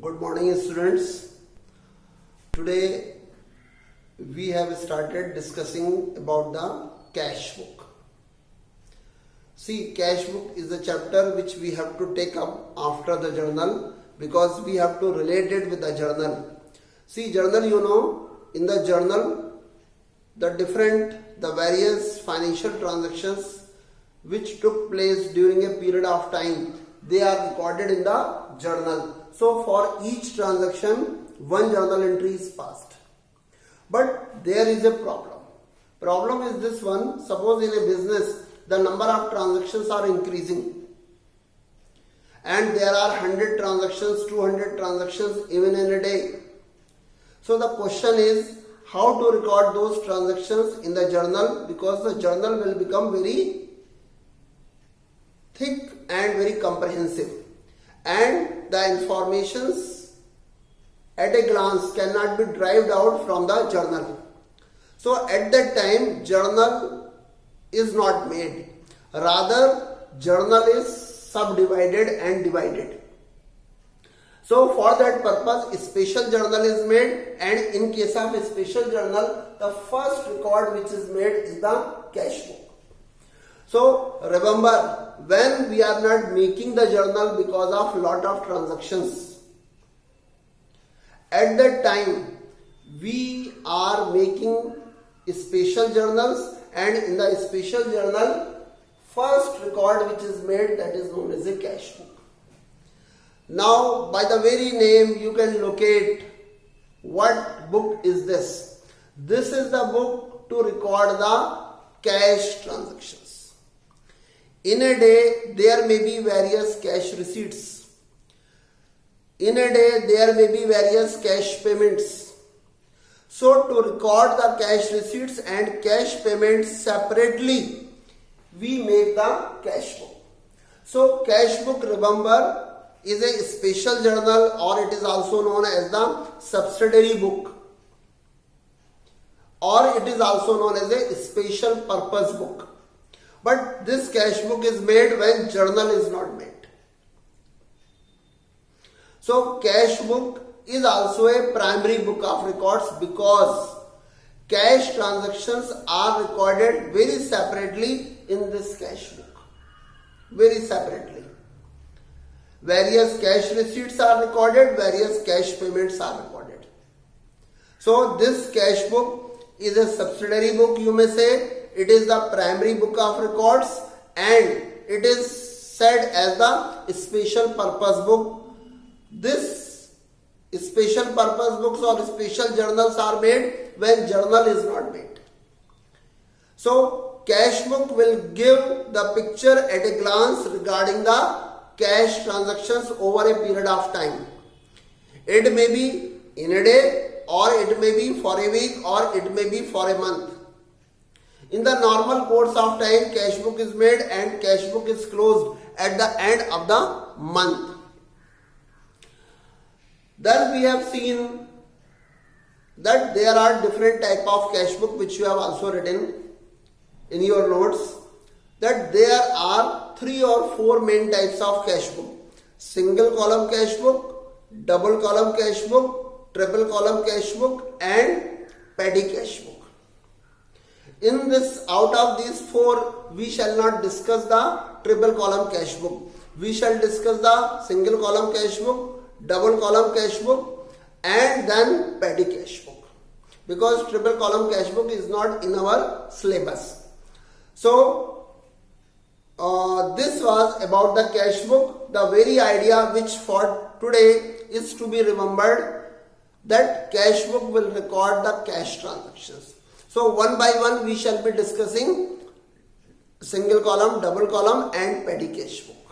Good morning, students. Today we have started discussing about the cash book. See, cash book is a chapter which we have to take up after the journal because we have to relate it with the journal. See, journal, in the journal, the various financial transactions which took place during a period of time, they are recorded in the journal. So for each transaction, one journal entry is passed. But there is a problem. Problem is this one. Suppose in a business, the number of transactions are increasing. And there are 100 transactions, 200 transactions even in a day. So the question is how to record those transactions in the journal, because the journal will become very thick and very comprehensive. And the informations at a glance cannot be derived out from the journal. So at that time, journal is not made. Rather, journal is subdivided and divided. So for that purpose, a special journal is made, and in case of a special journal, the first record which is made is the cash book. So remember, when we are not making the journal because of lot of transactions, at that time we are making special journals, and in the special journal, first record which is made, that is known as a cash book. Now by the very name you can locate what book is this. This is the book to record the cash transactions. In a day, there may be various cash receipts. In a day, there may be various cash payments. So, to record the cash receipts and cash payments separately, we make the cash book. So, cash book, remember, is a special journal, or it is also known as the subsidiary book, or it is also known as a special purpose book. But this cash book is made when journal is not made. So cash book is also a primary book of records because cash transactions are recorded very separately in this cash book. Very separately. Various cash receipts are recorded, various cash payments are recorded. So this cash book is a subsidiary book, you may say. It is the primary book of records, and it is said as the special purpose book. This special purpose books or special journals are made when journal is not made. So cash book will give the picture at a glance regarding the cash transactions over a period of time. It may be in a day, or it may be for a week, or it may be for a month. In the normal course of time, cash book is made and cash book is closed at the end of the month. Then we have seen that there are different type of cash book which you have also written in your notes, that there are 3 or 4 main types of cash book. Single column cash book, double column cash book, triple column cash book, and petty cash book. In this, out of these 4, we shall not discuss the triple column cash book. We shall discuss the single column cash book, double column cash book, and then petty cash book. Because triple column cash book is not in our syllabus. So, this was about the cash book. The very idea which for today is to be remembered, that cash book will record the cash transactions. So one by one we shall be discussing single column, double column, and petty cash book.